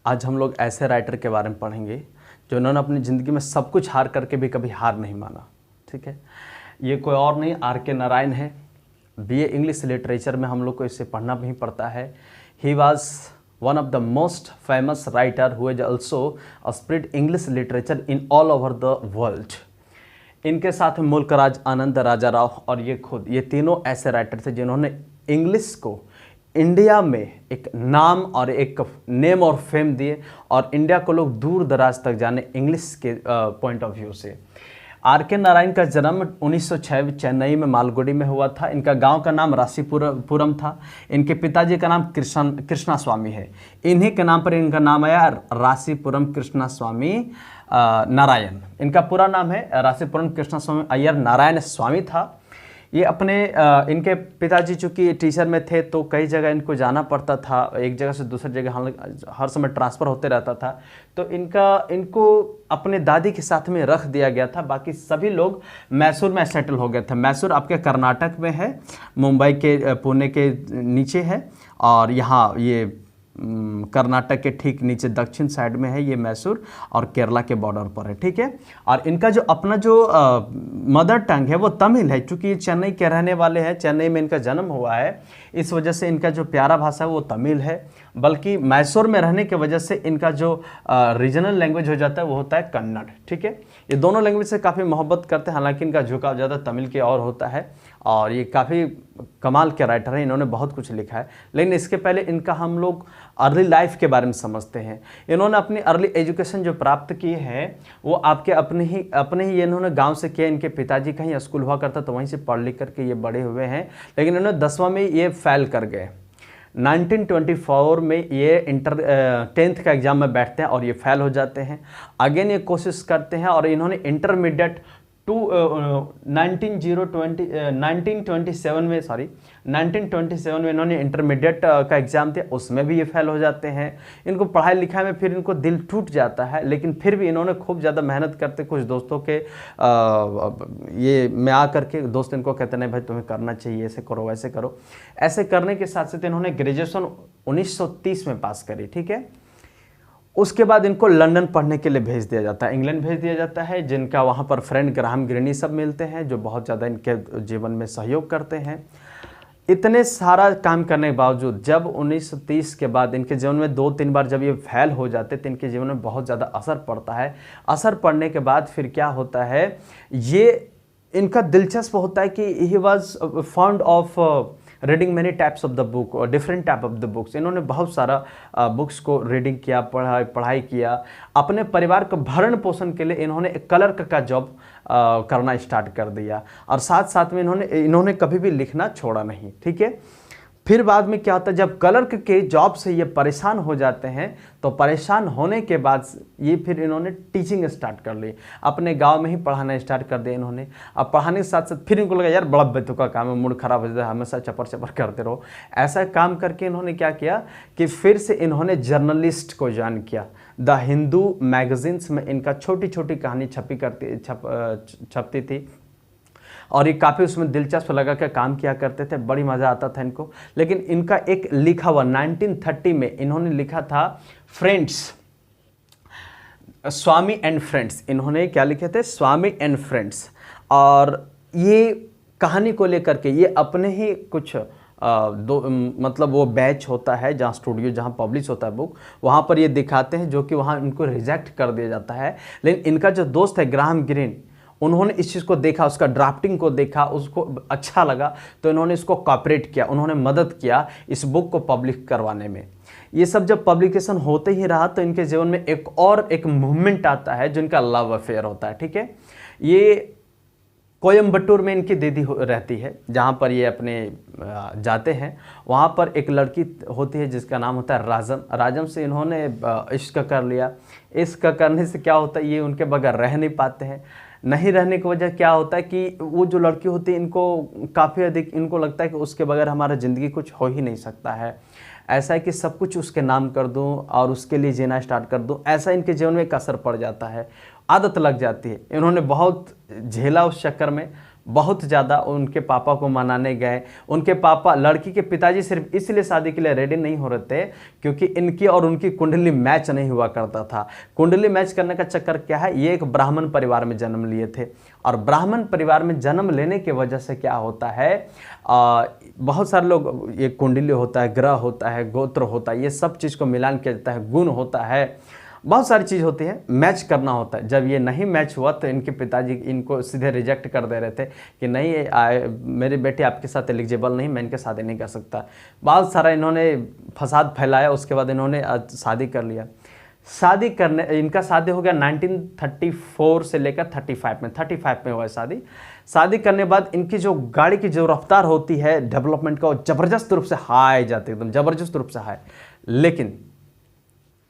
आज हम लोग ऐसे राइटर के बारे में पढ़ेंगे जो इन्होंने अपनी ज़िंदगी में सब कुछ हार करके भी कभी हार नहीं माना। ठीक है, ये कोई और नहीं R.K. नारायण है। BA इंग्लिश लिटरेचर में हम लोग को इसे पढ़ना भी पड़ता है। He was one of the most famous writer who has also spread English literature in all over the world. इनके साथ मुल्कराज आनंद, राजा राव और ये तीनों ऐसे राइटर थे जिन्होंने इंग्लिश को इंडिया में एक नाम और एक नेम और फेम दिए और इंडिया को लोग दूर दराज तक जाने इंग्लिश के पॉइंट ऑफ व्यू से। R.K. नारायण का जन्म 1906 चेन्नई में मालगुडी में हुआ था। इनका गांव का नाम रासीपुरम था। इनके पिताजी का नाम कृष्णा स्वामी है। इन्हीं के नाम पर इनका नाम आया रासीपुरम कृष्णा स्वामी नारायण। इनका पूरा नाम है रासीपुरम कृष्णा स्वामी अय्यर नारायण स्वामी था। ये अपने इनके पिताजी चूँकि टीचर में थे तो कई जगह इनको जाना पड़ता था, एक जगह से दूसरी जगह हर समय ट्रांसफ़र होते रहता था। तो इनको अपने दादी के साथ में रख दिया गया था। बाकी सभी लोग मैसूर में सेटल हो गए थे। मैसूर आपके कर्नाटक में है, मुंबई के पुणे के नीचे है और यहाँ ये कर्नाटक के ठीक नीचे दक्षिण साइड में है ये मैसूर और केरला के बॉर्डर पर है। ठीक है, और इनका जो अपना जो मदर टंग है वो तमिल है। चूँकि ये चेन्नई के रहने वाले हैं, चेन्नई में इनका जन्म हुआ है, इस वजह से इनका जो प्यारा भाषा है वो तमिल है। बल्कि मैसूर में रहने की वजह से इनका जो रीजनल लैंग्वेज हो जाता है वो होता है कन्नड़। ठीक है, ये दोनों लैंग्वेज से काफ़ी मोहब्बत करते हैं, हालांकि इनका झुकाव ज़्यादा तमिल की ओर होता है और ये काफ़ी कमाल के राइटर हैं। इन्होंने बहुत कुछ लिखा है, लेकिन इसके पहले इनका हम लोग अर्ली लाइफ के बारे में समझते हैं। इन्होंने अपनी अर्ली एजुकेशन जो प्राप्त की है वो आपके अपने ही इन्होंने गांव से किया। इनके पिताजी का ही स्कूल हुआ करता तो वहीं से पढ़ लिख करके ये बड़े हुए हैं, लेकिन इन्होंने 10वां में ये फेल कर गए। 1924 में ये 10th का एग्ज़ाम में बैठते हैं और ये फेल हो जाते हैं। अगेन ये कोशिश करते हैं और इन्होंने इंटरमीडिएट 1927 में इन्होंने इंटरमीडिएट का एग्ज़ाम दिया, उसमें भी ये फेल हो जाते हैं। इनको पढ़ाई लिखाई में फिर इनको दिल टूट जाता है, लेकिन फिर भी इन्होंने खूब ज़्यादा मेहनत करते। कुछ दोस्तों के ये में आ करके दोस्त इनको कहते नहीं भाई तुम्हें करना चाहिए, ऐसे करो वैसे करो। ऐसे करने के साथ साथ इन्होंने ग्रेजुएशन 1930 में पास करी। ठीक है, उसके बाद इनको लंदन पढ़ने के लिए भेज दिया जाता है, इंग्लैंड भेज दिया जाता है, जिनका वहाँ पर फ्रेंड ग्राहम ग्रीनी सब मिलते हैं जो बहुत ज़्यादा इनके जीवन में सहयोग करते हैं। इतने सारा काम करने के बावजूद जब 1930 के बाद इनके जीवन में 2-3 बार जब ये फेल हो जाते तो इनके जीवन में बहुत ज़्यादा असर पड़ता है। असर पड़ने के बाद फिर क्या होता है, ये इनका दिलचस्प होता है कि he was fond of reading many types of the book और different type of the books. इन्होंने बहुत सारा बुक्स को रीडिंग किया, पढ़ाई किया। अपने परिवार को भरण पोषण के लिए इन्होंने एक क्लर्क का जॉब करना स्टार्ट कर दिया और साथ साथ में इन्होंने कभी भी लिखना छोड़ा नहीं। ठीक है, फिर बाद में क्या होता है, जब क्लर्क के जॉब से ये परेशान हो जाते हैं तो परेशान होने के बाद ये फिर इन्होंने टीचिंग स्टार्ट कर ली, अपने गांव में ही पढ़ाना स्टार्ट कर दिया इन्होंने। अब पढ़ाने के साथ साथ फिर इनको लगा यार बड़ा बेतुका काम है, मूड खराब हो जाता है, हमेशा चपर चपर करते रहो। ऐसा काम करके इन्होंने क्या किया कि फिर से इन्होंने जर्नलिस्ट को ज्वाइन किया। द हिंदू मैगजीन्स में इनका छोटी छोटी कहानी छपती थी और ये काफ़ी उसमें दिलचस्प लगा के काम किया करते थे, बड़ी मज़ा आता था इनको। लेकिन इनका एक लिखा हुआ 1930 में इन्होंने लिखा था फ्रेंड्स, स्वामी एंड फ्रेंड्स। इन्होंने क्या लिखे थे, स्वामी एंड फ्रेंड्स। और ये कहानी को लेकर के ये अपने ही कुछ मतलब वो बैच होता है जहाँ स्टूडियो जहाँ पब्लिश होता है बुक, वहाँ पर ये दिखाते हैं, जो कि वहाँ इनको रिजेक्ट कर दिया जाता है। लेकिन इनका जो दोस्त है ग्राहम ग्रीन, उन्होंने इस चीज़ को देखा, उसका ड्राफ्टिंग को देखा, उसको अच्छा लगा तो इन्होंने इसको कॉपरेट किया, उन्होंने मदद किया इस बुक को पब्लिश करवाने में। ये सब जब पब्लिकेशन होते ही रहा तो इनके जीवन में एक मूवमेंट आता है जो इनका लव अफेयर होता है। ठीक है, ये कोयम्बटूर में इनकी दीदी रहती है, जहाँ पर ये अपने जाते हैं। वहाँ पर एक लड़की होती है जिसका नाम होता है राजम से इन्होंने इश्क कर लिया। इश्क करने से क्या होता है, ये उनके बगैर रह नहीं पाते हैं। नहीं रहने की वजह क्या होता है कि वो जो लड़की होती है इनको काफ़ी अधिक इनको लगता है कि उसके बगैर हमारा ज़िंदगी कुछ हो ही नहीं सकता है। ऐसा है कि सब कुछ उसके नाम कर दूं और उसके लिए जीना स्टार्ट कर दूं, ऐसा इनके जीवन में एक असर पड़ जाता है, आदत लग जाती है। इन्होंने बहुत झेला उस चक्कर में, बहुत ज़्यादा उनके पापा को मनाने गए। उनके पापा, लड़की के पिताजी सिर्फ इसलिए शादी के लिए रेडी नहीं हो रहे थे क्योंकि इनकी और उनकी कुंडली मैच नहीं हुआ करता था। कुंडली मैच करने का चक्कर क्या है, ये एक ब्राह्मण परिवार में जन्म लिए थे और ब्राह्मण परिवार में जन्म लेने की वजह से क्या होता है, बहुत सारे लोग, ये कुंडली होता है, ग्रह होता है, गोत्र होता है, ये सब चीज़ को मिलान किया जाता है, गुण होता है, बहुत सारी चीज़ होती है, मैच करना होता है। जब ये नहीं मैच हुआ तो इनके पिताजी इनको सीधे रिजेक्ट कर दे रहे थे कि नहीं, मेरी बेटी आपके साथ एलिजिबल नहीं, मैं इनके शादी नहीं कर सकता। बहुत सारा इन्होंने फसाद फैलाया, उसके बाद इन्होंने शादी कर लिया। शादी करने, इनका शादी हो गया 1934 से लेकर 35 में हुआ है शादी। शादी करने बाद इनकी जो गाड़ी की जो रफ्तार होती है डेवलपमेंट का, वो ज़बरदस्त रूप से हाई जाती है, एकदम ज़बरदस्त रूप से हाई। लेकिन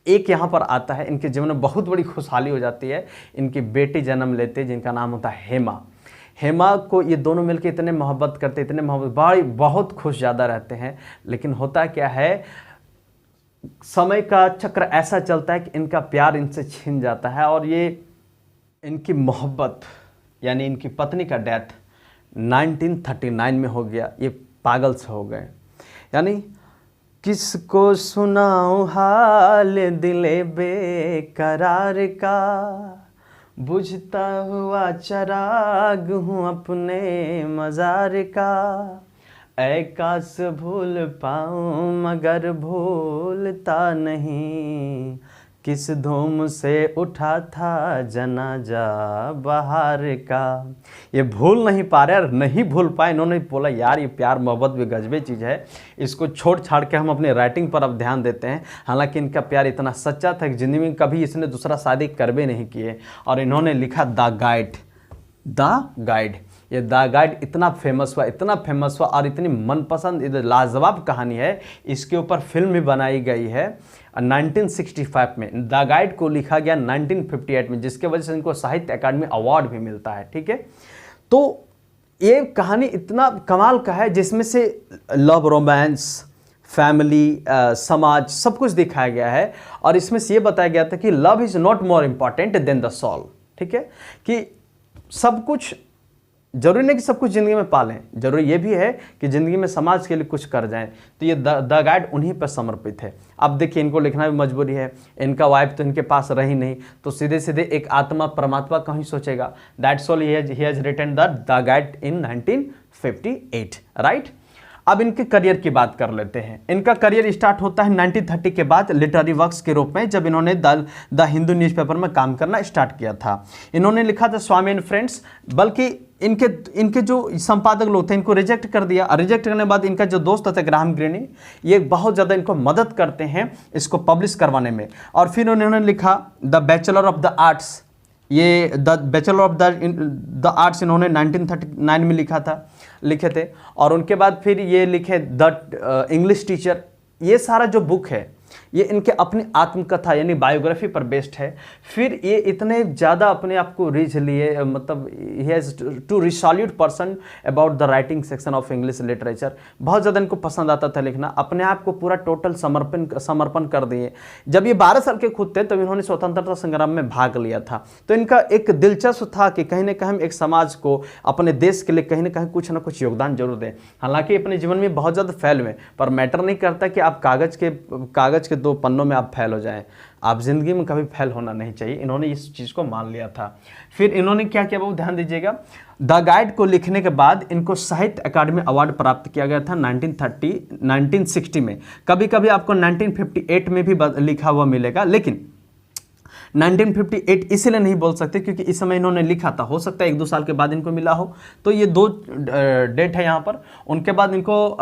एक यहाँ पर आता है, इनके जीवन में बहुत बड़ी खुशहाली हो जाती है। इनकी बेटी जन्म लेते हैं जिनका नाम होता है हेमा। हेमा को ये दोनों मिलकर इतने मोहब्बत करते, इतने मोहब्बत, बहुत खुश ज़्यादा रहते हैं। लेकिन होता क्या है, समय का चक्र ऐसा चलता है कि इनका प्यार इनसे छिन जाता है और ये इनकी मोहब्बत, यानी इनकी पत्नी का डेथ 1939 में हो गया। ये पागल से हो गए। यानी किसको सुनाऊं हाल दिले बेकरार का, बुझता हुआ चराग हूँ अपने मज़ार का, ऐ काश भूल पाऊँ मगर भूलता नहीं, किस धूम से उठा था जनाजा बहार का। ये भूल नहीं पा रहे और नहीं भूल पाए। इन्होंने बोला यार ये प्यार मोहब्बत भी गजबे चीज़ है, इसको छोड़ छाड़ के हम अपने राइटिंग पर अब ध्यान देते हैं। हालांकि इनका प्यार इतना सच्चा था कि ज़िंदगी में कभी इसने दूसरा शादी कर भी नहीं किए। और इन्होंने लिखा द गाइड। ये द गाइड इतना फेमस हुआ और इतनी मनपसंद लाजवाब कहानी है, इसके ऊपर फिल्म भी बनाई गई है 1965 में। द गाइड को लिखा गया 1958 में, जिसके वजह से इनको साहित्य अकादमी अवार्ड भी मिलता है। ठीक है, तो ये कहानी इतना कमाल का है जिसमें से लव, रोमांस, फैमिली, समाज, सब कुछ दिखाया गया है। और इसमें से ये बताया गया था कि love is not more important than the soul. ठीक है, कि सब कुछ जरूरी नहीं कि सब कुछ ज़िंदगी में पालें, जरूरी ये भी है कि ज़िंदगी में समाज के लिए कुछ कर जाएं। तो ये द गाइड उन्हीं पर समर्पित है। अब देखिए, इनको लिखना भी मजबूरी है, इनका वाइफ तो इनके पास रही नहीं, तो सीधे सीधे एक आत्मा परमात्मा का ही सोचेगा। That's all he has written the guide in 1958, right. अब इनके करियर की बात कर लेते हैं। इनका करियर स्टार्ट होता है 1930 के बाद लिटरेरी वर्क्स के रूप में, जब इन्होंने द हिंदू न्यूज़पेपर में काम करना स्टार्ट किया था। इन्होंने लिखा था स्वामी एंड फ्रेंड्स, बल्कि इनके जो संपादक लोग थे इनको रिजेक्ट कर दिया। रिजेक्ट करने के बाद इनका जो दोस्त था ग्राहम ग्रीनी, ये बहुत ज़्यादा इनको मदद करते हैं इसको पब्लिश करवाने में। और फिर उन्होंने लिखा the bachelor of the arts. ये the bachelor of the arts इन्होंने 1939 में लिखे थे। और उनके बाद फिर ये लिखे द इंग्लिश टीचर। ये सारा जो बुक है ये इनके अपनी आत्मकथा यानी बायोग्राफी पर बेस्ड है। फिर ये इतने ज़्यादा अपने आप को रीझ लिए, मतलब he has to resolute person about the writing section of English literature. बहुत ज़्यादा इनको पसंद आता था लिखना, अपने आप को पूरा टोटल समर्पण कर दिए। जब ये 12 साल के खुद थे तब इन्होंने स्वतंत्रता संग्राम में भाग लिया था। तो इनका एक दिलचस्प था कि कहीं ना कहीं एक समाज को, अपने देश के लिए कहीं ना कहीं कुछ ना कुछ योगदान जरूर दें। हालांकि अपने जीवन में बहुत ज़्यादा फेल हुए, पर मैटर नहीं करता कि आप कागज़ के 2 पन्नों में आप फेल हो जाएं। आप जिंदगी में कभी फेल होना नहीं चाहिए। इन्होंने इस चीज़ को मान लिया था। फिर इन्होंने क्या किया वो ध्यान दीजिएगा। द गाइड को लिखने के बाद इनको साहित्य अकादमी अवार्ड प्राप्त किया गया था 1960 में। कभी कभी आपको 1958 में भी लिखा हुआ मिलेगा, लेकिन 1958 इसलिए नहीं बोल सकते क्योंकि इस समय इन्होंने लिखा था, हो सकता है 1-2 साल के बाद इनको मिला हो। तो ये 2 डेट है यहाँ पर। उनके बाद इनको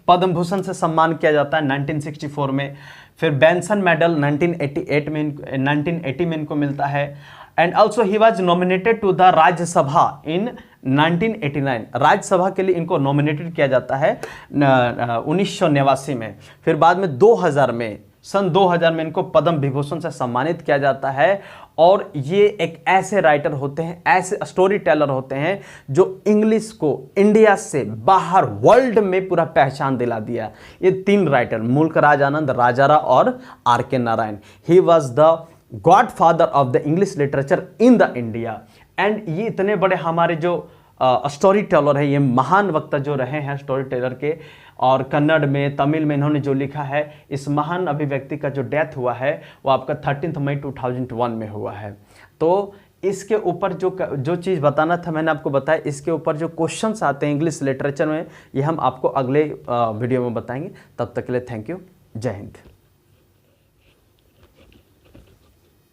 पद्म भूषण से सम्मान किया जाता है 1964 में। फिर बेंसन मेडल 1980 में इनको मिलता है। And also he was nominated to the Rajya Sabha in 1989। Rajya Sabha के लिए इनको नॉमिनेटेड किया जाता है 1989 में। फिर बाद में 2000 में, सन 2000 में इनको पद्म विभूषण से सम्मानित किया जाता है। और ये एक ऐसे राइटर होते हैं, ऐसे स्टोरी टेलर होते हैं जो इंग्लिश को इंडिया से बाहर वर्ल्ड में पूरा पहचान दिला दिया। ये 3 राइटर, मुल्क राज आनंद, राजारा और R.K. Narayan. He was the God father of the English literature in the India. And ये इतने बड़े हमारे जो स्टोरी टेलर है, ये महान वक्ता जो रहे हैं स्टोरी टेलर के, और कन्नड़ में, तमिल में इन्होंने जो लिखा है, इस महान अभिव्यक्ति का जो डेथ हुआ है वो आपका 13 मई 2001 में हुआ है। तो इसके ऊपर जो चीज़ बताना था मैंने आपको बताया। इसके ऊपर जो क्वेश्चंस आते हैं इंग्लिश लिटरेचर में, ये हम आपको अगले वीडियो में बताएंगे। तब तक के लिए थैंक यू, जय हिंद।